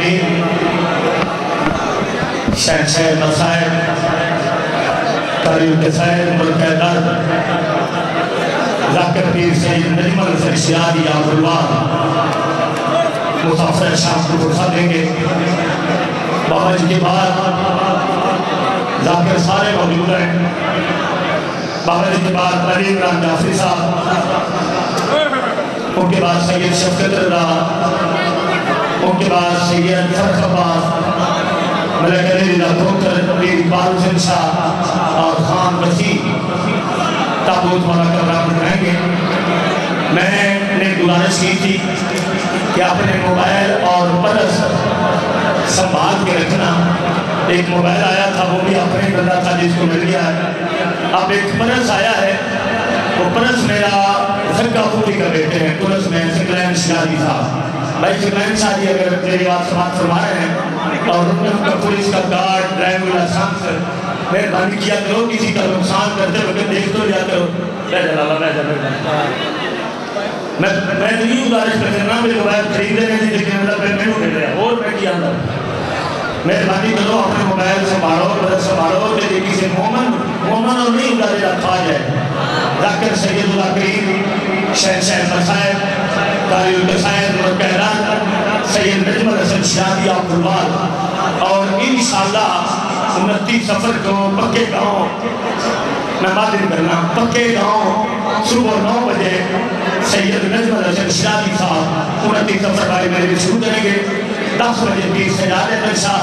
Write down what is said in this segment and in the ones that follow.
العالمین شہنشاہ مسائب قاری القصائد ملک در ذاکر پیر سید نجم الحسن شیادی عبداللہ مسافر شام کو برسا دیں گے بابا جی کے بعد ذاکر سارے موجود ہیں بابا جی کے بعد علی عمران جعفری صاحب ان کے بعد سید شفقت رضا ان کے بعد سید فرخ عباس ملک علی رضا بھوکر پیر اقبال حسین شاہ اور خان وسیم تابوت مولا کر برابر رہیں گے میں نے گزارش کی تھی کہ اپنے موبائل اور پرس سنبھال کے رکھنا ایک موبائل آیا تھا وہ بھی اپنے بندہ تھا جس کو مل گیا ہے اب ایک پرس آیا ہے وہ پرس میرا زکا پوری کر دیتے ہیں پرس میں سکلین شہادی صاحب بھائی سکلین شہادی اگر میری بات سماعت فرما رہے ہیں اور ان کا پولیس کا گارڈ ڈرائیور لائسنس مہربانی کیا کرو کسی کا نقصان کرتے وقت دیکھ تو لیا کرو میں تو یہ گزارش کرنا میرے موبائل خریدے نہیں لیکن اللہ پہ میں مل رہا اور میں کیا اندر مہربانی کرو اپنے موبائل سنبھالو بدل سنبھالو کہ کسی مومن اور نہیں ادارے رکھا جائے ذاکر سید اللہ کریم شہنشاہ مسائب قاری القصائد ملک در سید نجم الحسن شیادی عبداللہ اور انشاءاللہ 29 سفر کو پکے گاؤں میں معذرت کرنا پکے گاؤں صبح 9 بجے سید نجم الحسن شیادی صاحب 29 سفر بھائی میرے بھی شروع کریں گے 10 بجے پیر سجادہ نشا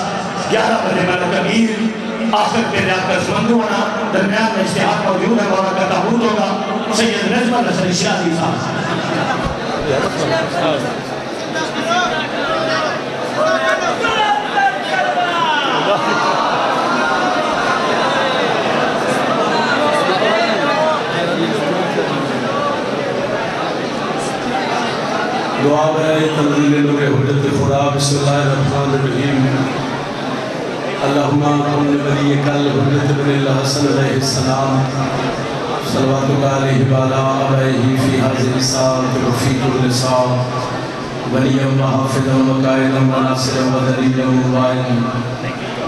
11 بجے ملک امیر آخر پہ جا کر سمندو ہونا درمیان میں اشتہار موجود ہے مولا کا تابوت ہوگا سید نجم الحسن شیادی صاحب دعا برائے تنزیل نور حجت خدا بسم اللہ الرحمن الرحیم اللہم کن ولی کل حجت بن اللہ حسن علیہ السلام صلواتک علیہ بالا علیہ فی حاضر سال رفیق اللسان ولی اللہ حافظ و قائد و ناصر و دلیل و مبائن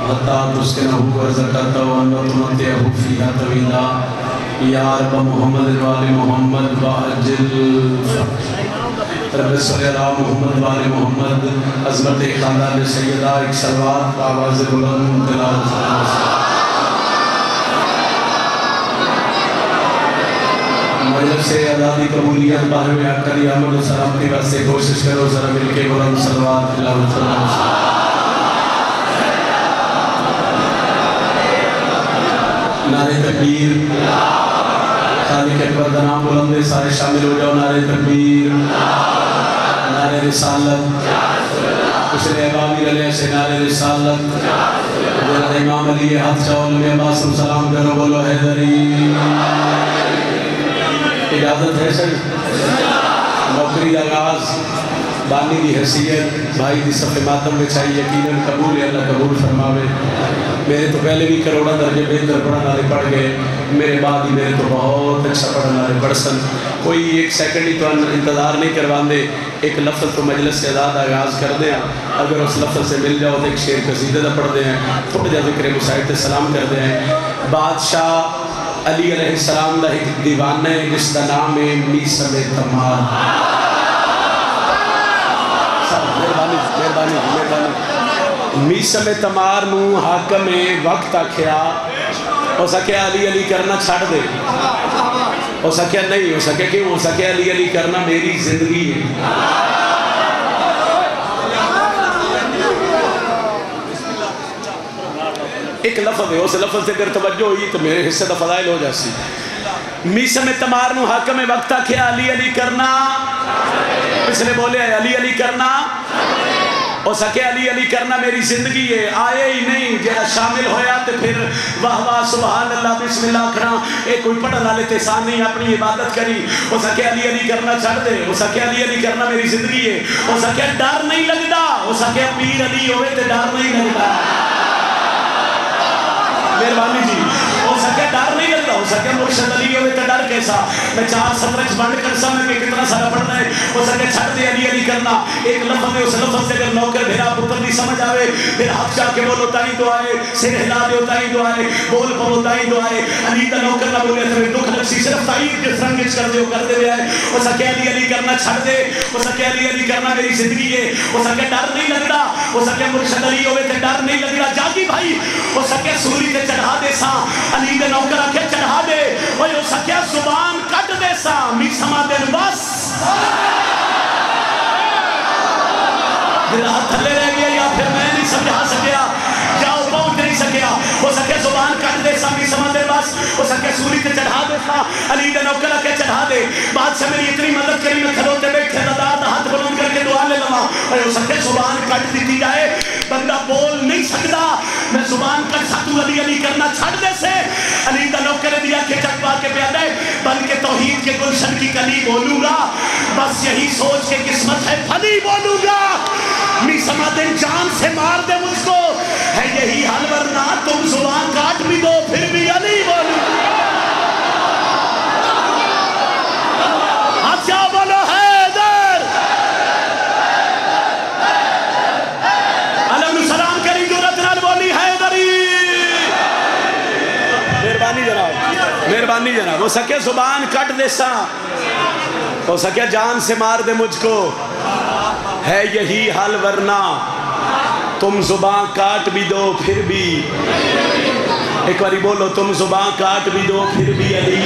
حتی تسکنہ و زکاة و انتمتع فیہا طویلا یا رب محمد وآل محمد وآجل رب صلی اللہ محمد وآل محمد عظمت خاندان سیدہ ایک سلوات آواز بلند تلاوت مجلس سے آزادی قبولیت باہر میں آکری عمل و سلامتی واسطے کوشش کرو ذرا مل کے بلند سلوات تلاوت نعرہ تکبیر خالق اکبر کا نام بلند سارے شامل ہو جاؤ نعرہ تکبیر نعرہ رسالت پچھلے امامی علیہ سے نعرہ رسالت جنہا امام علی ہاتھ چاہو نبی عباس سلام کرو بولو حیدری اجازت ہے سر نوکری آغاز بانی دی حیثیت بھائی دی صفحہ ماتم بچائی یقیناً قبول ہے اللہ قبول فرماوے میرے تو پہلے بھی کروڑا درجے بہتر پڑھنا والے پڑھ گئے میرے بعد ہی میرے تو بہت اچھا پڑھنا والے پڑھ سن کوئی ایک سیکنڈ ہی تو انتظار نہیں کروان دے ایک لفظ تو مجلس سے آزاد آغاز کر دیں اگر اس لفظ سے مل جاؤ تو ایک شعر قصیدہ دا پڑھ دیں تھوڑا جا ذکر مسائد سلام کر دیں بادشاہ علی علیہ السلام دا ایک دیوانہ ہے جس دا نام ہے میسم تمار میسم تمار نو حاکم وقت آکھیا ہو سکے علی علی کرنا چھاڑ دے ہو سکے نہیں ہو سکے کہ ہو سکے علی علی کرنا میری زندگی ہے ایک لفظ ہے اس لفظ سے اگر توجہ ہوئی تو میرے حصے دا فضائل ہو جاسی میسم تمار نو حاکم وقت آکھیا علی علی کرنا پچھلے بولے علی علی کرنا ہو سکے علی علی کرنا میری زندگی ہے آئے ہی نہیں جہاں شامل ہویا تو پھر واہ واہ سبحان اللہ بسم اللہ کرنا ایک کوئی پڑھا لالے تیسان نہیں اپنی عبادت کری ہو سکے علی علی کرنا چھڑ دے ہو سکے علی علی کرنا میری زندگی ہے ہو سکے ڈر نہیں لگتا ہو سکے پیر علی ہوئے تو ڈر نہیں لگتا مہربانی جی ہو سکے ڈر نہیں لگتا لگتا ہو سکے مرشد علی ہوئے تو ڈر کیسا میں 4 سطر بند کر سا میں کہ کتنا سارا پڑھنا ہے ہو سکے چھڑ دے علی علی کرنا ایک لفظ ہے اس لفظ سے اگر نوکر بھیرا پتر نہیں سمجھ آوے پھر ہاتھ جا کے بولو تائی دعائے سر ہلا دے تائی دعائے بول پو تائی دعائے علی کا نوکر نہ بولے تو دکھ لگسی صرف تائی جس رنگ کر دے کر دے آئے ہو سکے علی علی کرنا چھڑ دے ہو سکے علی علی کرنا میری زندگی ہے ہو سکے ڈر نہیں لگتا ہو سکے مرشد علی ہوئے تو ڈر نہیں لگتا جاگی بھائی ہو سکے سوری تے چڑھا دے سا علی کے نوکر آ کے چڑھا دے ہو سکے زبان کٹ دے سا می سما دن بس میرا ہاتھ تھلے رہ گیا یا پھر میں نہیں سمجھا سکیا جاؤ پہنچ نہیں سکیا ہو سکے زبان کٹ دے سا می سما دن بس ہو سکے سوری تے چڑھا دے سا علی کے نوکر آ کے چڑھا دے بعد سے میری اتنی مدد کری میں کھلوتے بیٹھے نداد ہاتھ بلند کر کے دعا لے لما ہو سکے زبان کٹ دیتی جائے بندہ بول نہیں سکتا میں زبان کٹ ساتو علی علی کرنا چھڑ دے سے علی کا نوکر دیا کہ چکوا کے پیادہ ہے بلکہ توحید کے گلشن کی کلی بولوں گا بس یہی سوچ کے قسمت ہے پھلی بولوں گا می سما دن جان سے مار دے مجھ کو ہے یہی حل ورنہ تم زبان کاٹ بھی دو پھر بھی علی بولوں اچھا بولو حیدر علیہ السلام کریم جرات نال بولی حیدری مہربانی جناب ہو سکے زبان کٹ دے سا ہو سکے جان سے مار دے مجھ کو ہے یہی حل ورنہ تم زبان کاٹ بھی دو پھر بھی ایک باری بولو تم زبان کاٹ بھی دو پھر بھی علی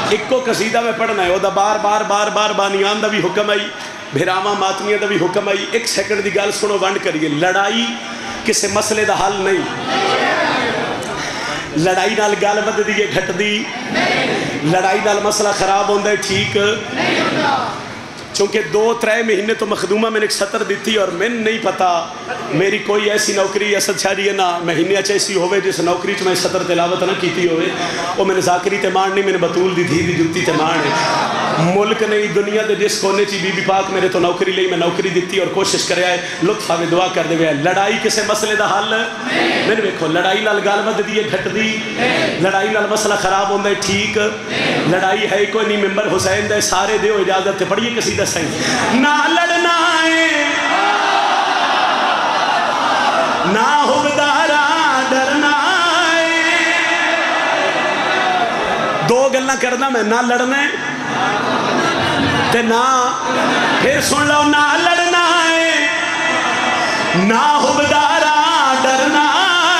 ایک کو قصیدہ میں پڑھنا ہے وہ دا بار بار بار بار بانیان دا بھی حکم آئی بھیراما ماتمیہ دا بھی حکم آئی 1 سیکنڈ دی گال سنو ونڈ کریے لڑائی کسے مسئلے دا حل نہیں لڑائی نال گال بد دیئے گھٹ دی لڑائی نال مسئلہ خراب ہوندہ ہے ٹھیک چونکہ 2-3 مہینے تو مخدومہ میں نے ایک سطر دیتی اور میں نہیں پتا میری کوئی ایسی نوکری اسد شاہی ہے نا مہینے اچھا ایسی ہوئے جس نوکری چ میں سطر تلاوت نہ کیتی ہوئے وہ میں نے ذاکری تے مان نہیں میں نے بطول دی دھی دی جتی تے مان ہے ملک نہیں دنیا دے جس کونے چی بی بی پاک میرے تو نوکری لئی میں نوکری دیتی اور کوشش کرے آئے لطف آوے دعا کر دے ہوئے لڑائی کسے مسئلے دا حل میں نے دیکھو لڑائی نال گال ود دیئے گھٹ دی لڑائی نال مسئلہ خراب ہوندہ ہے ٹھیک لڑائی ہے کوئی نہیں ممبر حسین دے سارے دے ہو اجازت تے پڑھئے کسی دا صحیح نہ لڑنا ہے نہ حبدارا ڈرنا ہے 2 گلنا کرنا میں نہ لڑنے تے نہ پھر سن لو نہ لڑنا ہے نہ حبدارا ڈرنا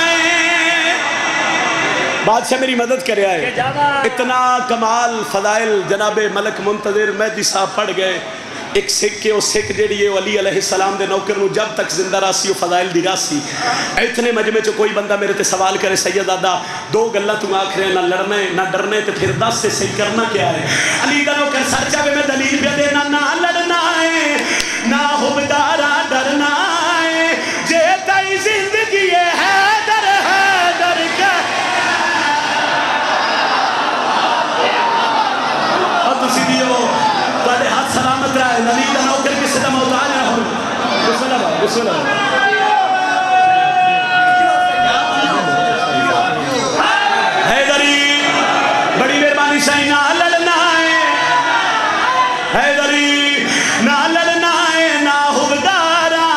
ہے بادشاہ میری مدد کرے آئے اتنا کمال فضائل جناب ملک منتظر مہدی صاحب پڑھ گئے ایک سکھ کے وہ سکھ جیڑی ہے علی علیہ السلام دے نوکر نو جب تک زندہ راسی و فضائل دی راسی اتنے مجمع چو کوئی بندہ میرے تے سوال کرے سید دادا 2 گلہ تم آکھ رہے نہ لڑنے نہ ڈرنے تے پھر 10 سے صحیح کرنا کیا ہے علی دا نوکر سرچہ میں دلیل بھی دینا نہ لڑنا ہے نہ حبدارا ڈرنا ہے جیتا ہی زندگی ہے حیدر حیدر کا اور تسی دیو تواڈے ہاتھ سلامت رہے نبی دا نوکر کس سے محتاج نہ ہو بسم اللہ بسم اللہ حیدری بڑی مہربانی سے نہ لڑنا ہے حیدری نہ لڑنا ہے نہ حبدارا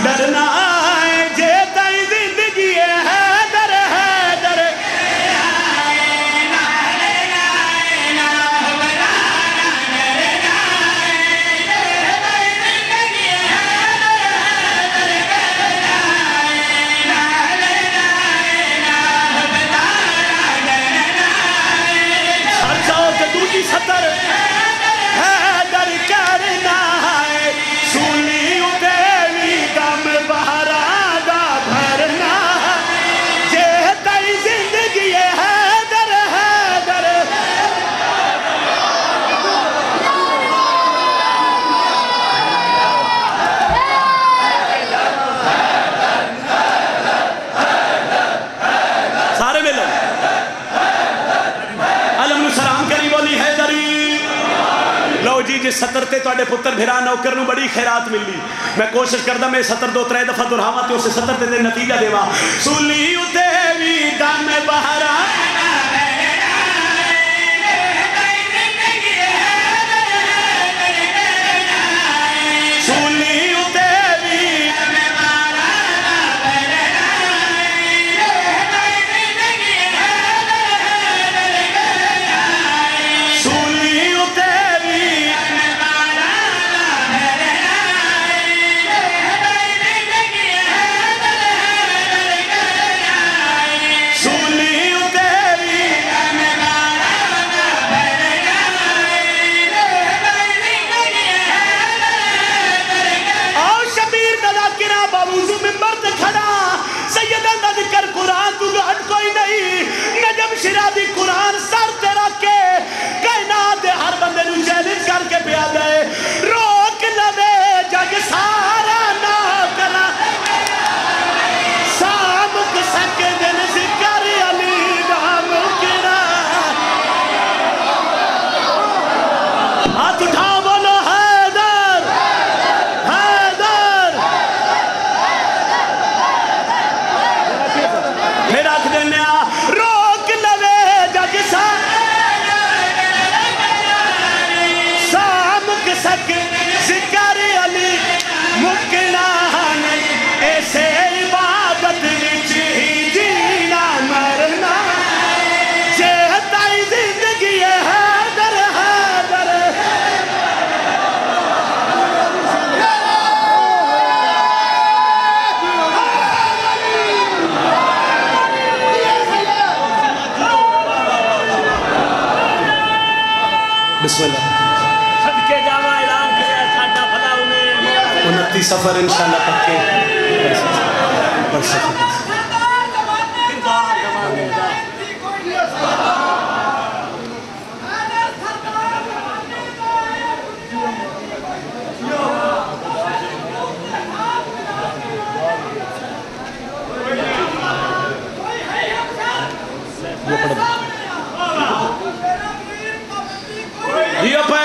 ڈرنا ہے جیتا ہی زندگی ہے حیدر حیدر سطر حیدر کرنا ہے سنی ادیوی دم بہرا دا بھرنا جیتا ہی زندگی ہے حیدر حیدر سارے ملو علم السلام کری بولی حیدری لو جی جس سطر تے توڑے پتر بھیرا نوکر نو بڑی خیرات ملی میں کوشش کردہ میں سطر 2-3 دفعہ دراما تے اسے سطر تے نتیجہ دیوا سولی دیوی دم بہرا بسم اللہ صدقے جاوا اعلان کریا ساڈا بھلا انہیں 29 سفر انشاءاللہ پکے پڑھ سکتے یہ پہ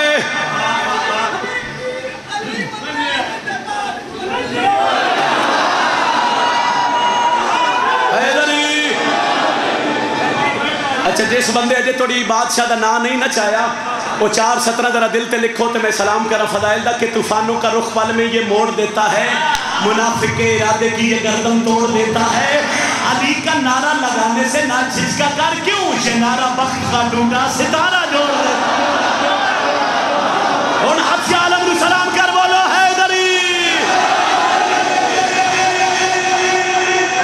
اچھا جس بندے اجے تھوڑی بادشاہ دا نام نہیں نہ چاہیا وہ 4:17 ذرا دل تے لکھو تو میں سلام کرا فضائل دا کہ طوفانوں کا رخ پل میں یہ موڑ دیتا ہے منافق کے ارادے کی یہ گردن توڑ دیتا ہے علی کا نعرہ لگانے سے نہ جھجکا کر کیوں یہ نعرہ بخت کا ڈونڈا ستارہ جوڑ دیتا ان حد عالم کو سلام کر بولو حیدری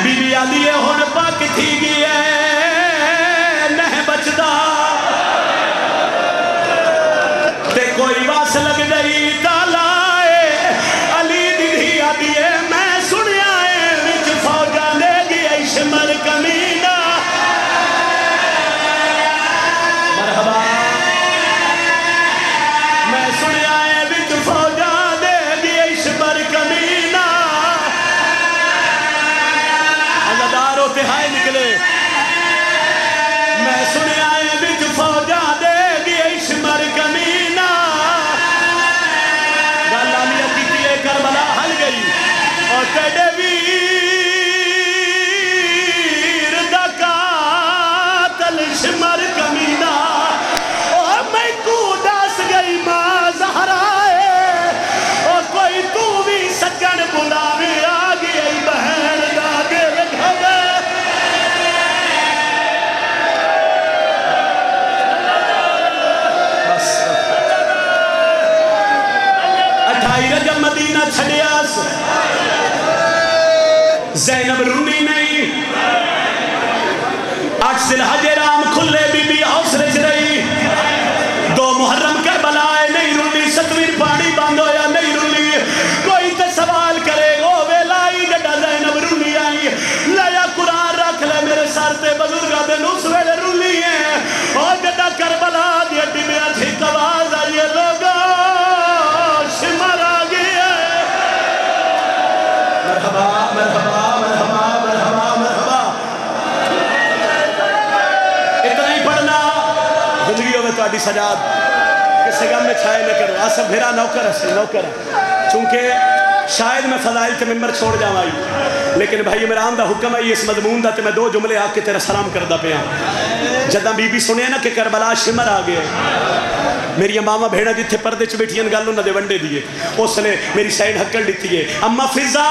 بی بی علی ہن پاک تھی گئی ہے نہ بچدا تے کوئی واس لگ گئی تالا علی دی علی میں سنیا ہے وچ فوجاں لے گئی شمر کمینہ مرحبا میں سنیا ہے وچ فوجاں لے گئی شمر کمینہ عزاداروں تہائی نکلے میں سنیا ہے وچ فوجاں دے گئی شمر کمینہ گالالیہ کیتی کربلا ہل گئی اور تیڑے ویر دا قاتل شمر کمینہ اور میں کو ڈاس گئی ماں زہرائے اور کوئی تو بھی سکن بلاوے آگئی بہن دا دل گھبے رجب مدینہ چھڑیاس زینب رونی نہیں 8 ذوالحج رام کھلے بی بی حوصلے چ رہی 2 محرم کربلائے نہیں رونی 7ویں پانی بند ہویا نہیں رونی کوئی تے سوال کرے او ویلائی جڑا زینب رونی آئی لیا قرآن رکھ لے میرے سر تے بزرگاں دے نس ویلے رونی ہے اور جڑا کربلا دی اڈی میں ٹھیک آواز آئی ہے لوگوں شمر آگے مرحبا مرحبا مرحبا مرحبا مرحبا اتنا ہی پڑھنا زندگی ہوئے تو آڈی سجاد کسی غم میں چھائے نہ کرو آسف بھیرا نوکر ہے نوکر ہے چونکہ شاید میں فضائل تے ممبر چھوڑ جاؤں آئی لیکن بھائی میران دا حکم ہے اس مضمون دا تے میں 2 جملے آ کے تیرا سلام کردہ پیا جدہ بی بی سنے نا کہ کربلا شمر آگے میری امامہ بھیڑا جتھے پردے چ بیٹھیاں گالوں نہ دے ونڈے دیئے اس نے میری سائن حکل دیتی ہے اما فضا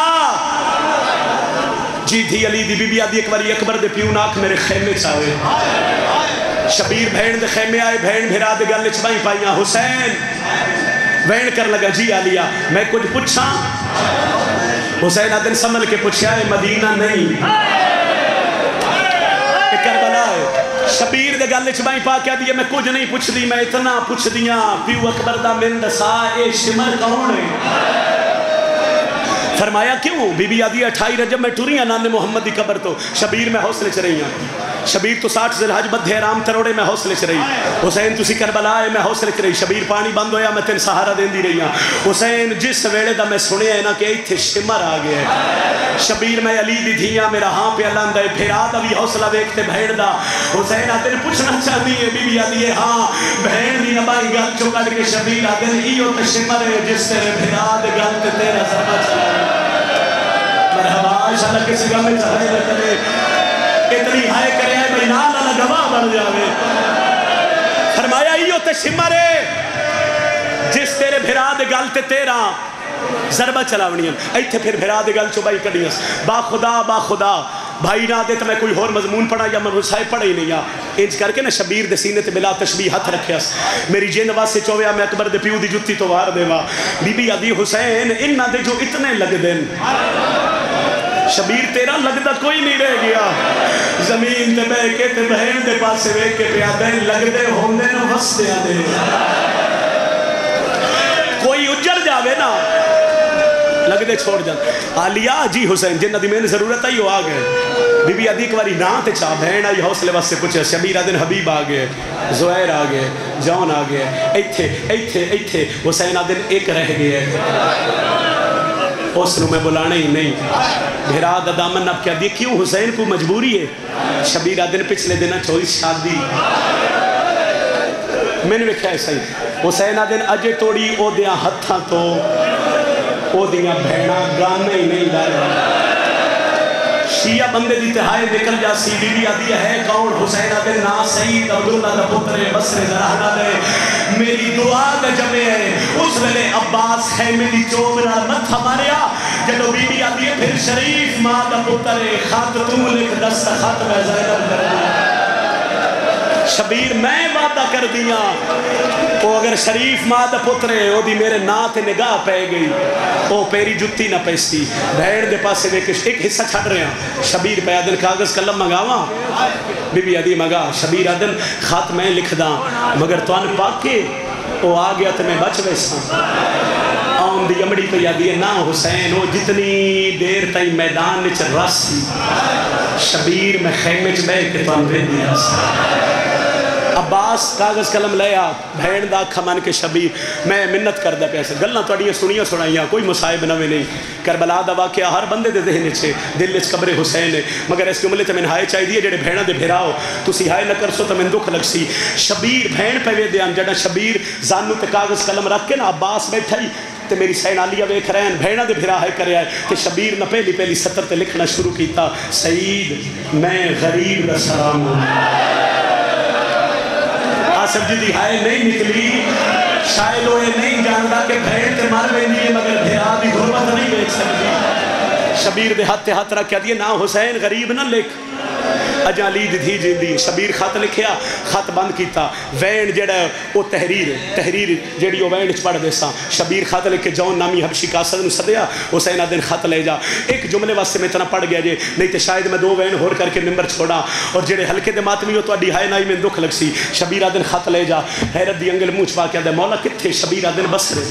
جی تھی علی دی بی بی آدھی ایک باری اکبر دے پیو ناک میرے خیمے چاہوے شبیر بھین دے خیمے آئے بھین بھیرا دے گالے چبائیں پائیاں حسین وین کر لگا جی آلیا میں کچھ پوچھا حسین آدن سمل کے پوچھا ہے مدینہ نہیں کربلا ہے شبیر دے گالے چبائیں پا کیا دیئے میں کچھ نہیں پوچھ دی میں اتنا پوچھ دیا پیو اکبر دا من دسا اے شمر کون ہے فرمایا کیوں بی بی آدھی 28 رجب میں ٹوریاں نانے محمد دی قبر تو شبیر میں حوصلے چ رہی ہیں شبیر تو 60 ذوالحج بدھے رام تروڑے میں حوصلے چ رہی حسین تسی کربلا ہے میں حوصلے چ رہی شبیر پانی بند ہویا میں تین سہارا دین دی رہی ہوں حسین جس ویڑے دا میں سنے ہے نا کہ ایتھے شمر آ گیا ہے شبیر میں علی دی دھیاں میرا ہاں پہ اللہ اندہ پھرا دا بھی حوصلہ ویکتے بھیڑ دا حسین آتے پوچھنا چاہتی ہے بی بی آدھی ہے ہاں بھیڑ دی نبائی گل چکا کے شبیر آتے ایو تے شمر ہے جس تیرے پھرا دے گل تے تیرا سرما چلا مرحبا انشاءاللہ کسی گم میں چاہے لکھنے اتنی ہائے کرے ہیں بھئی نال اللہ گواہ بڑھ جاوے فرمایا ایو تے شمر ہے جس تیرے بھرا دے گل تے تیرا ضربہ چلاونی ہیں ایتھے پھر بھرا دے گل چوبائی کڑی ہیں با خدا بھائی نہ دے تو میں کوئی اور مضمون پڑھا یا میں رسائے پڑھا ہی نہیں یا انج کر کے نا شبیر دے سینے تے بلا تشبیح ہاتھ رکھے اس میری جین واسے چویا میں اکبر دے پیو دی جتی تو وار دے وا بی بی آدھی حسین انہ دے جو اتنے لگ دین شبیر تیرا لگدہ کوئی نہیں رہ گیا زمین تے بے کے تے بہن دے پاسے بے کے پیا دین لگ دے ہوندے نو وس دے آدھے کوئی اجڑ جاوے نا لگدے چھوڑ جان آلیا جی حسین جنہ دی میں نے ضرورت آئی وہ آ گئے بی بی ادھی ایک باری نام تے چاہ بہن آئی حوصلے بس سے پوچھے شبیر آدن حبیب آ گئے زہیر آ گئے جان آ گئے ایتھے حسین آدن ایک رہ گئے اس نو میں بلانا ہی نہیں بھیرا دا دامن اب کیا دی کیوں حسین کو مجبوری ہے شبیر آدن پچھلے دن چھوڑی شادی میں نے وکھا ایسا ہی حسین آدن اجے توڑی او دیاں ہتھاں تو او دیاں بہنا گانے ہی نہیں لائے شیعہ بندے دی تہائے نکل جا سی بی بی آدھی ہے کون حسین آدھے نا سید عبداللہ دا پتر بسر زرحنا دے میری دعا دا جمعے ہے اس ویلے عباس خیمے دی چوبنا مت ہماریا جدو بی بی آدھی ہے پھر شریف ماں دا پتر خط تو لکھ دست خط میں زینب کر دیا شبیر میں وعدہ کر دیا وہ اگر شریف ماں دا پترے وہ دی میرے نات نگاہ پہ گئی وہ پیری جتی نہ پیستی بھیڑ دے پاسے دیکھ ایک حصہ چھڑ رہے ہیں شبیر پہ آدن کاغذ قلم مگاواں بی بی آدھی مگا شبیر آدن خط میں لکھ دا مگر تو ان پاک کے وہ آ گیا تو میں بچ ویسا آن دی امڑی پہ یادی ہے نا حسین وہ جتنی دیر تائی میدان نچ رسی شبیر میں خیمے چ بے کے تو ان بے دیا عباس کاغذ قلم لیا بھین دا کھمان کے شبیر میں منت کر دا پیسے گلنا توڑیاں سنیاں سنائیاں کوئی مصائب نوے نہیں کربلا دا واقعہ ہر بندے دے ذہن چھے دل اس قبر حسین ہے مگر اس کے ملے تے میں ہائے چاہی دیئے جڑے بھینا دے بھیراؤ تسی ہائے نہ کر سو تو میں دکھ لگ سی شبیر بھین پہ وے دیان جڑا شبیر زانو تے کاغذ قلم رکھ کے نا عباس بیٹھائی تے میری سین آلیہ ویکھ رہے ہیں بھینا دے بھیرا ہے کرے آئے تے شبیر نہ پہلی سطر تے لکھنا شروع کیتا سعید میں غریب دا سلام ہوں آصف جی دی ہائے نہیں نکلی شاید وہ نہیں جانتا کہ بھیڑ تے مر بینی ہے مگر بھیرا بھی غربت نہیں بیک سکتی شبیر دے ہاتھ رکھ کیا دیئے نا حسین غریب نہ لکھ اجالی دی جی دی شبیر خط لکھیا خط بند کیتا وین جڑا وہ تحریر جڑی وہ وین پڑھ دے سا شبیر خط لکھ کے جون نامی حبشی قاصد نو سدیا حسین آدن خط لے جا ایک جملے واسطے میں اتنا پڑھ گیا جے نہیں تے شاید میں 2 وین ہور کر کے ممبر چھوڑا اور جڑے ہلکے دے ماتمی ہو تو اڈی ہائے نائی میں دکھ لگ سی شبیر آدن خط لے جا حیرت دی انگل منہ چھپا کے دے مولا کتھے شبیر آدن بسرے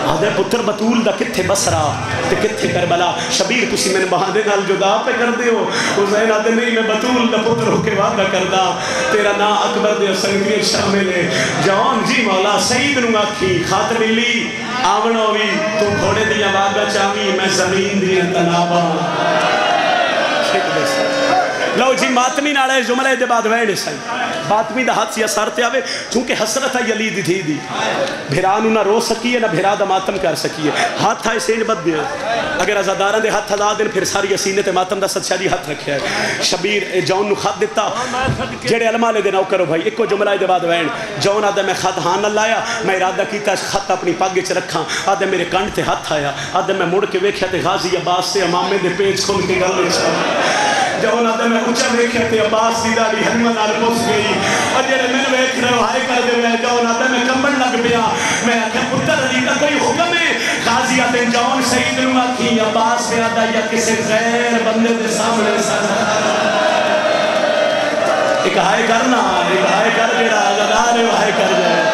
آدھے پتر بطول دا کتھے بسرا تے کتھے کربلا شبیر کسی میں نے بہانے نال جدا پہ کر دے ہو حسین آدھے نہیں میں بطول دا پتر ہو کے وعدہ کردہ تیرا نا اکبر دے سنگیر شامل ہے جوان جی مولا سعید نو آکھی خاطر لی آونوی تو گھوڑے دیا وعدہ چاہمی میں زمین دیا تنابا لو جی ماتمی نالے جملے دے بعد ویڑے سائی ماتمی دا ہاتھ سیا سارتے آوے چونکہ حسرت ہے یلی دی تھی دی بھیرانو نہ رو سکیے نہ بھیرا دا ماتم کر سکیے ہاتھ ہے سینج بد دیا اگر ازاداران دے ہاتھ ہزا دن پھر ساری اسینے تے ماتم دا ست شادی ہاتھ رکھے ہے شبیر جون نو خط دیتا جڑے علماء لے دینا کرو بھائی ایک کو جملہ دے بعد ویڑ جون آدھے میں خط ہاں نہ لایا میں ارادہ کیتا خط اپنی پاگے چ رکھاں آدھے میرے کانٹ تے ہاتھ آیا آدھے میں مڑ کے ویکھیا تے غازی عباس سے امامے دے پیج کھول کے گل جب آدھے میں اچھا ویکھیا تے عباس دی داڑھی ہنمہ نال پوچھ گئی اور جڑے میں ویکھ رہے ہائے کر دے میں جون آدھے میں کمبن لگ پیا میں آکھیا پتر علی کا کوئی حکم ہے غازی آدھے جون سعید نو آکھی عباس میں آدھا یا کسی غیر بندے دے سامنے ایک ہائے کرنا ایک ہائے کر جڑا غدار ہے وہ ہائے کر جائے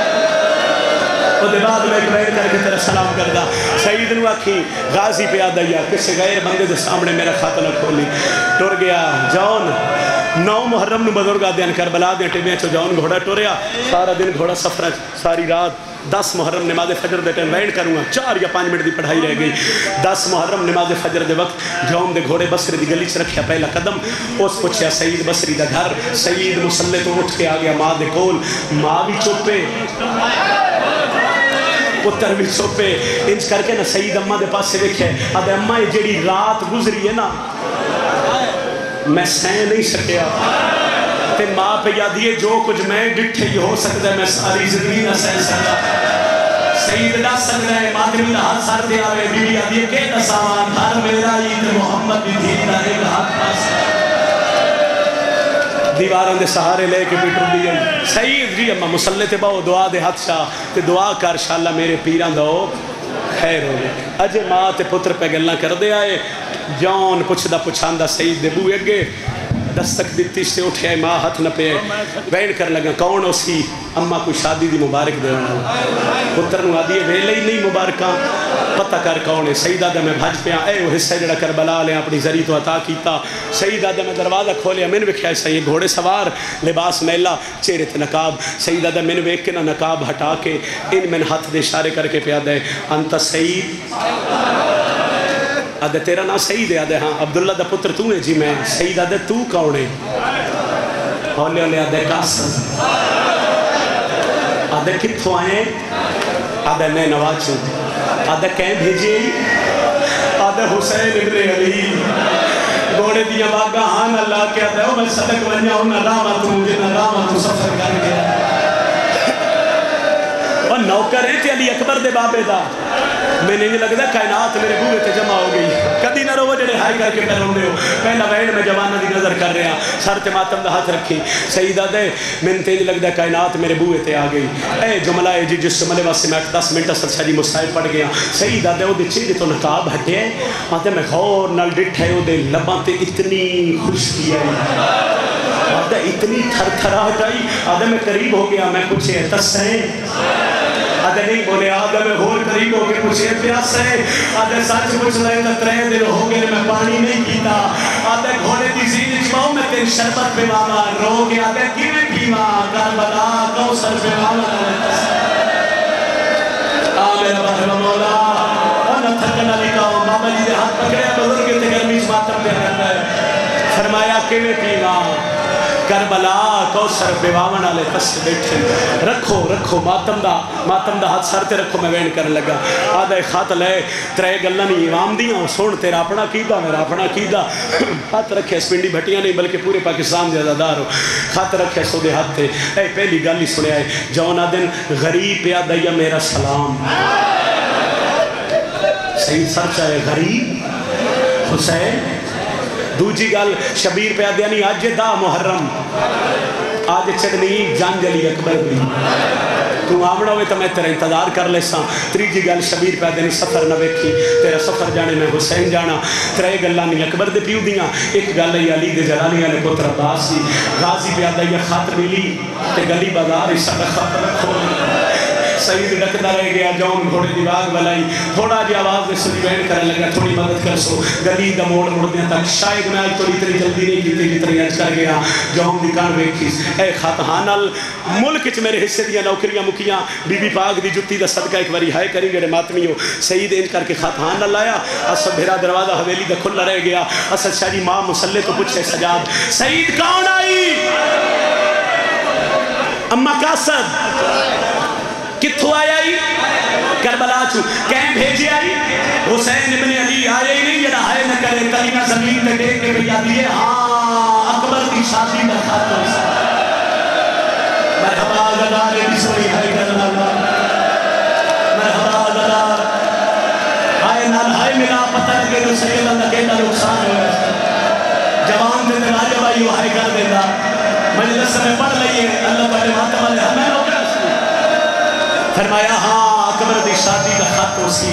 وہ دے بعد میں ایک بیر کر کے تیرا سلام کردہ سعید نو آکھی غازی پہ آدھا یا کسی غیر بندے دے سامنے میرا خاتنہ کھولی ٹور گیا جون 9 محرم نو بزرگا دین کربلا دین ٹیمیاں چو جون گھوڑا ٹوریا سارا دن گھوڑا سفرہ ساری رات 10 محرم نماز فجر دے ٹیم وینڈ کروں گا 4 یا 5 منٹ دی پڑھائی رہ گئی 10 محرم نماز فجر دے وقت جون دے گھوڑے بسری دی گلی چ رکھیا پہلا قدم اس پوچھیا سعید بسری دا گھر سعید مسلح تو اٹھ کے آ گیا ماں دے کول ماں بھی چوپے پتر بھی چوپے انج کر کے نا سعید اممہ دے پاس سے دیکھے آدھے اممہ یہ جیڑی رات گزری ہے نا میں سین نہیں سکیا تے ماں پہ یادیے جو کچھ میں ڈٹھے ہی ہو سکتا ہے میں ساری زندگی نہ سین سکتا سعید نہ سکتا ہے ماتمی نہ ہاتھ سار دے آوے بی بی یادیے کہ نہ سامان ہر میرا عید محمد بھی دھی نہ ایک ہاتھ پاس دیواروں دے سہارے لے کے پیٹر دیئے سعید جی اممہ مسلح تے باؤ دعا دے ہاتھ شاہ تے دعا کر شاءاللہ میرے پیران دو خیر ہو گئے اجے ماں تے پتر پہ گلنا کر دے آئے جان پچھ دا پچھان دا سعید دے بوئے گے دستک دیتی سے اٹھے ماں ہاتھ نہ پہ وین کر لگا کون اسی اما کوئی شادی دی مبارک دے پتر نو آدھی ویلے ہی نہیں مبارکاں پتہ کر کون ہے سیدہ دے میں بھج پیا اے وہ حصہ جڑا کربلا لے اپنی ذریع تو عطا کیتا سیدہ دے میں دروازہ کھولیا میں نے ویکھیا ایسا یہ گھوڑے سوار لباس میلا چہرے تے نقاب سیدہ دے میں نے ویکھ کے نہ نقاب ہٹا کے ان میں ہاتھ دے اشارے کر کے پیا دے انت سید آدھے تیرا نا سعید ہے آدھے ہاں عبداللہ دا پتر تو ہے جی میں سعید آدھے تو کون ہے ہولے ہولے آدھے قاسم آدھے کتھو آئے آدھے میں نواچوں آدھے کہیں بھیجے آدھے حسین ابن علی گوڑے دیا باگا ہاں اللہ کے آدھے میں صدق بنیا ہوں نہ رامتوں جنہ رامتوں سفر کر گیا اور نوکر ہے تھی علی اکبر دے بابے دا میں نے لگتا کائنات میرے بوئے تے جمع ہو گئی کدی نہ رو جڑے ہائی کر کے پہلوں دے ہو پہلا وین میں جوانہ دی نظر کر رہا سر تے ماتم دا ہاتھ رکھی سیدہ دے میں نے لگتا کائنات میرے بوئے تے آ گئی اے جملہ ہے جی جس جملے واسے میں 10 منٹ اثر شاہی مسائل پڑھ گیا سیدہ دے وہ دے چیزیں تو نقاب ہٹے ہیں آتے میں غور نال ڈٹ ہے وہ دے لباں تے اتنی خوش کیا ہے آدھے اتنی تھر تھرا ہٹائی آدھے میں قریب ہو گیا میں کچھ احتس ہے آدھے نہیں بولے آدھے میں اور قریب ہو کے پوچھے پیاس ہے آدھے سچ پوچھ لے تو 3 دن ہو گئے میں پانی نہیں پیتا آدھے گھوڑے دی زین چاہوں میں تیری شربت پہ ماما رو کے آدھے کیویں پیما کربلا کوثر پہ ماما میرا بہر مولا اور نہ تھکنا لکھاؤ ماما جی دے ہاتھ پکڑے بزرگ تے گرمی سے ماتم پہ رہتا ہے فرمایا کیویں پیما کربلا کوثر پہ واون والے پس بیٹھے رکھو رکھو ماتم دا ہاتھ سر تے رکھو میں وین کر لگا آدھے خط لے 3 گلاں نہیں امام دیاں سن تیرا اپنا کیدا میرا اپنا کیدا ہاتھ رکھے اس پنڈی بھٹیاں نہیں بلکہ پورے پاکستان دے عزادار ہو خط رکھے سو دے ہاتھ تے اے پہلی گل ہی سنیا ہے جونا دن غریب پیا دیا میرا سلام سید سر چاہے غریب حسین دوجی گل شبیر پہ آدھیا نہیں آج دا محرم آج چڑنی جان جلی اکبر بھی تو آمڑا ہوئے تو میں تیرا انتظار کر لے ساں تریجی گل شبیر پہ آدھیا نہیں سفر نہ ویکھی تیرا سفر جانے میں حسین جانا 3 گلاں نہیں اکبر دے پیو دیاں ایک گل ہے علی دے جلانی والے پتر عباس سی غازی پہ آدھیا خط ملی تے گلی بازار اس خط رکھو سعید ڈکتا رہ گیا جون گھوڑے دی باغ بلائی تھوڑا جی آواز میں سنی وین کرنے لگا تھوڑی مدد کر سو گلی دا موڑ دیا تک شاید میں آج توڑی اتنی جلدی نہیں کیتی جتنی اج کر گیا جون دی کان ویکھیس اے خاتحانل ملک چ میرے حصے دیا نوکریاں مکیاں بی بی پاک دی جتی دا صدقہ ایک باری ہائے کریں گے ماتمی ہو سعید ان کر کے خاتحانل لایا اسد بھیرا دروازہ حویلی دا کھلا رہ گیا اسد شاہ جی ماں مسلح تو پوچھے سجاد سعید کون آئی اما قاسد کتھو آیا ہی کربلا چھو کہیں بھیجی آئی حسین ابن علی آئے ہی نہیں جڑا ہائے نہ کرے کلمہ زمین پہ دیکھ کے بھیا دیئے ہاں اکبر کی شادی میں خاتو مرحبا گدارے بسوئی ہائے کرنا مرحبا گدار ہائے نال ہائے ملا پتہ لگے جو سید اللہ کہنا نقصان ہوئے جوان دے دراجہ بھائی وہ ہائے کر دیتا مجلس میں پڑھ لئیے اللہ پہلے ماتم اللہ ہمیں ہو گیا فرمایا ہاں اکبر دی شادی دا خط ہو سی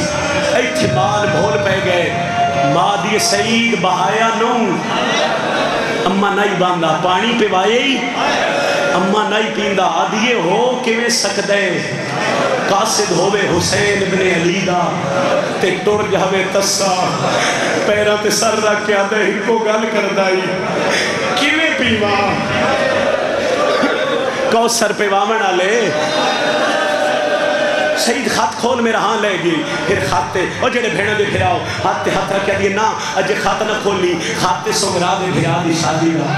احتمال بھول پہ گئے ماں دی سعید بہایا نوں اما نہیں باندھا پانی پہ وائے اما نہیں پیندہ آدھیے ہو کیویں سکدے قاصد ہوئے حسین ابن علی دا تے ٹور جاوے تسا پیرا تے سر رکھ کے آدھے ہی کو گل کردائی کیویں پیوا کوثر پہ وامن آلے سعید خط کھول میرا ہاں لے گی پھر خط تے اور جڑے بھیڑا دے پھراؤ ہاتھ تے ہاتھ رکھیا دیئے نا اجے خط نہ کھولی خط تے سنگرا دے بھیڑا دی شادی دا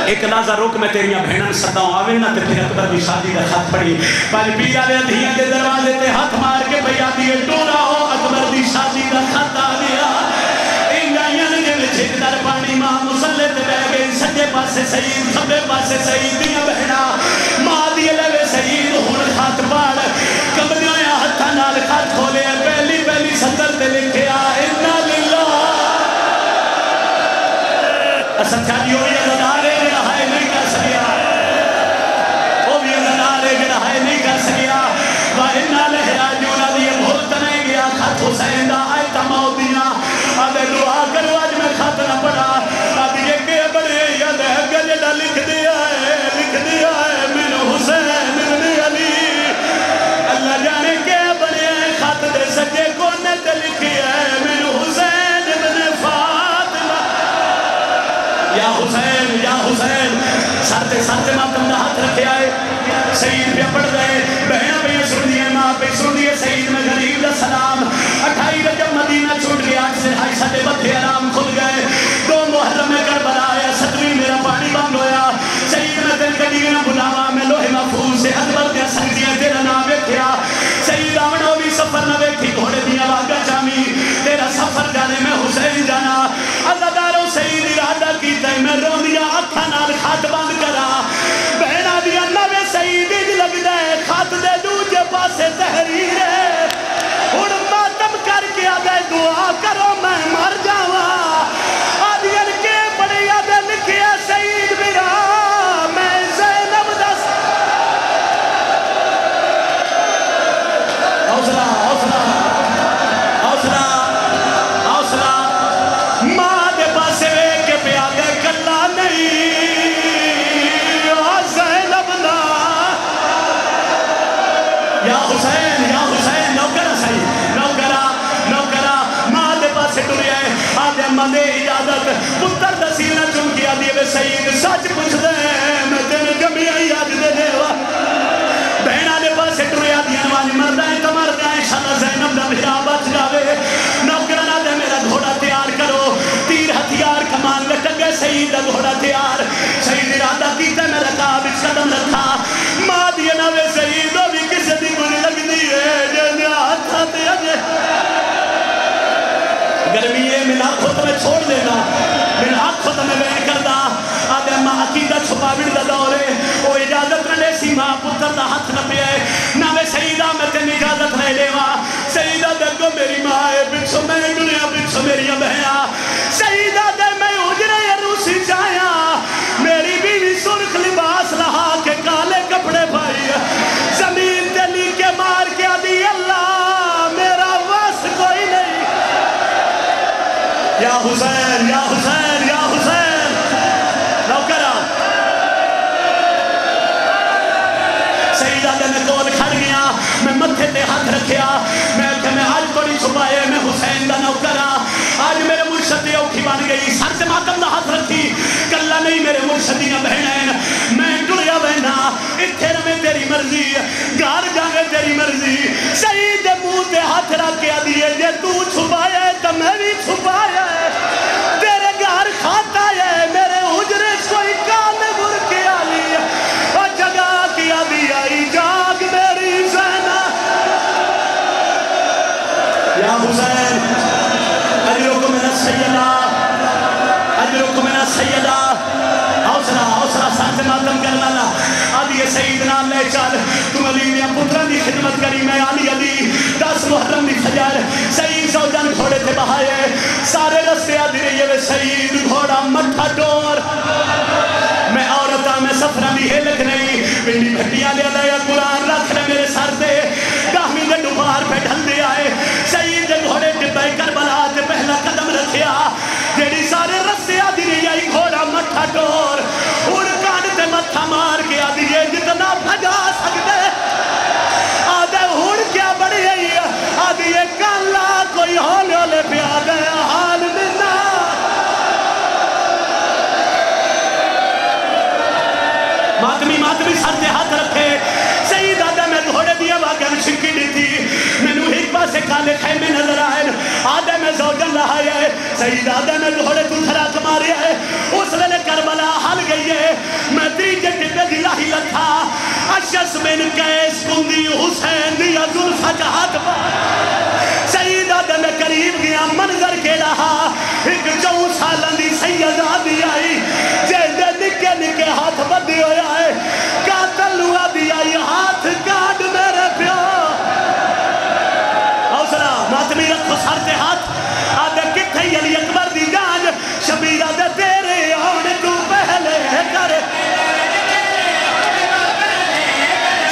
ایک لازہ روک میں تیریاں بھیڑن سداؤں آوے نا تے پھر اکبر دی شادی دا خط پڑی پہلے پیرا دے دھیاں دے دروازے تے ہاتھ مار کے بھیا دیئے ٹولا ہو اکبر دی شادی دا خط آ گیا انگائیاں لگے میں چھک در پانی ماں مسلح تے بہ گئی سجے پاسے سعید کھبے پاسے سعید دیاں بہنا ماں دیئے لگے سعید ہون خط پاڑ کمریوں یا ہتھا نال خط کھولے پہلی سطر تے لکھے اِنَّا لِلَّهِ اسد چاہیے ہوئی ازدارے جڑا ہے نہیں کر سکیا وہ بھی ازدارے جڑا ہے نہیں کر سکیا وَإِنَّا لِهِ راجعُونَ دیئے بھولت نہیں گیا خط حسین دا آئے تماؤ دیاں آدھے دعا کرو آج میں خط نہ پڑھا آدھے یہ کہ بڑے یا سعید پہ پڑھ دے بہنہ پہ سن دیئے ماں پہ سن دیئے سعید میں غریب دا سلام 28 رجب مدینہ چھوٹ گیا 8 سے 2.5 ساڑھے بدھے آرام کھل گئے 2 محرم میں کربلا آیا 7ویں میرا پانی بند ہویا سعید میں دل کٹی گنا بلاوا میں لوہے محفوظ سے اکبر دیا سنگیاں تیرا نام ویکھیا سعید آمنو بھی سفر نہ ویکھی گھوڑے دیا واگا چامی تیرا سفر جانے میں حسین جانا اللہ دارو سعید ارادہ کیتا ہے میں رو دیا اکھا نال خات بند کرا بہنا دیا نوے سعید اج لگ دے خات دے دوجے پاسے تحریر ہے اڑ ماتم کر کے آگئے دعا کرو میں مر جاوا آدین کے بڑی آدھے لکھیا سعید میرا میں زینب دست حوصلہ حوصلہ حوصلہ حوصلہ ماں دے پاسے وے کے پہ آگئے کلا نہیں زینب نا یا حسین نوکرہ صحیح نوکرہ ماں دے پاسے ٹوری آئے آدھے مندے اجازت پتر دسیلہ چون کیا دیئے بے سعید سچ پوچھ دے میں تیرے جمعی آئی آج دے دیوا بہنہ دے پاسے ٹوری آدھی انوانی مردائیں تو مردائیں شاءاللہ زینب دا بھیرا بچ جاوے نوکرہ دے میرا گھوڑا تیار کرو تیر ہتھیار کمان لٹک گئے سعید دا گھوڑا تیار سعید ارادہ کیتا میں رکھا بچ قدم رکھا ماں دیئے نوے سعید بھی کسی دی گھوڑی لگ دی ہے جنہیں ہاتھا تے اجے گرمی ہے ملا خود میں چھوڑ دینا ملا خود میں بین کردہ آدھے ماں عقیدہ چھپا بڑھ دا دورے وہ اجازت نہ لے سی ماں پتر دا ہاتھ نہ پہ نوے سعیدہ میں تین اجازت رہ لے وا سعیدہ دے کو میری ماں ہے بچھو میں دنیا بچھو میری بہنا سعیدہ دے میں اجرے روسی جایا میری بیوی سرخ لباس رہا کہ کالے کپڑے بھائی زمین دلی کے مار کے آدھی اللہ میرا واس کوئی نہیں یا حسین یا حسین یا حسین نوکرہ سعیدہ دے میں کول کھڑ گیا میں متھے تے ہاتھ رکھیا میں کہ میں آج کوئی چھپائے میں حسین دا نوکرہ آج میرے مرشدی اوکھی بن گئی سر سے ماتم دا ہاتھ رکھی کلہ نہیں میرے مرشدیاں بہنین میں ٹریا بہنا اتھے رمے تیری مرضی گار جانے تیری مرضی سعید منہ تے ہاتھ رکھ کے دیئے جے تو چھپایا ہے تو میں بھی چھپایا ہے تیرے گھر کھاتا ہے میرے حجرے کوئی کام گر کے آلی اور جگہ کیا دیا جاگ میری زینہ یا حسین اجرکم من السیدہ اجرکم من السیدہ حوصلہ ساتھ ماتم کرنا لا آدھی سیدنا لے چال تم علی نے پتران دی خدمت کری میں علی 10 محرم دی فجر سعید زوجان گھوڑے تھے بہائے سارے رستے آدھی رہی ہے سعید گھوڑا مٹھا ڈور میں عورتہ میں سفرہ بھی ہے لکھ نہیں پنڈی بھٹیاں لے آیا قرآن رکھ رہے میرے سر دے گاہمی نے ڈبار پہ ڈھل دے آئے سعید گھوڑے ٹپے کربلا تے پہلا قدم رکھیا جیڑی سارے رستے آدھی رہی آئی گھوڑا مٹھا ڈور اڑ کان تے متھا مار کے آدھی یہ جتنا بھگا سکتے آدھے اڑ کیا بڑی ہے آدھی یہ کالا کوئی ہولے ہولے پہ آدھے حال منا ماتمی سر تے ہاتھ رکھے سعید آدھے میں گھوڑے دیا واگن شکی دی تھی میں نو ایک پاسے کالے خیمے نظر آئے آدھے میں زوجن رہا ہے سعید آدھے میں گھوڑے تو تھراک ماری ہے اس لئے کربلا حل گئی ہے میں تیجے ٹپے دلا ہی لکھا اشس من کیس کندی حسین دیا ظلفہ کا ہاتھ پا سعید آدھے میں قریب گیا منظر کے رہا ایک 4 سالن دی سیدہ دی آئی جیدے نکے نکے ہاتھ بدی ہویا ہے قاتل ہوا دی آئی ہاتھ کاٹ میرے پیو حوصلہ ماتمی رکھو سر تے ہاتھ آدھے کتھے علی اکبر دی جان شبیر آدھے تیرے آنے تو پہلے کرے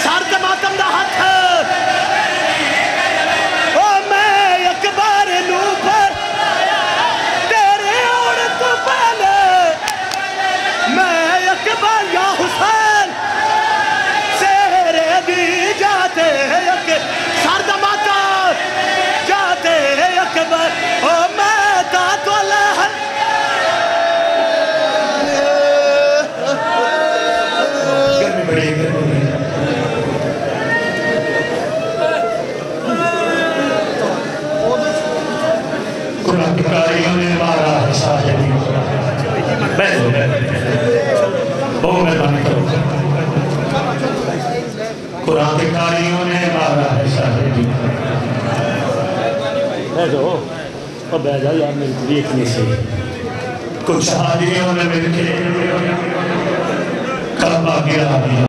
سر تے ماتم دا ہاتھ او میں اکبر نو پر تیرے آنے تو پہلے میں اکبر یا حسین قرآن کے کاریوں نے مارا ہے شاہدی بیٹھو بہت مہربانی کرو قرآن کے کاریوں نے مارا ہے شاہدی بیٹھو اور بیٹھ جا یار میری پوری ایک نہیں سی کچھ شادیوں نے مل کے کعبہ گرا دیا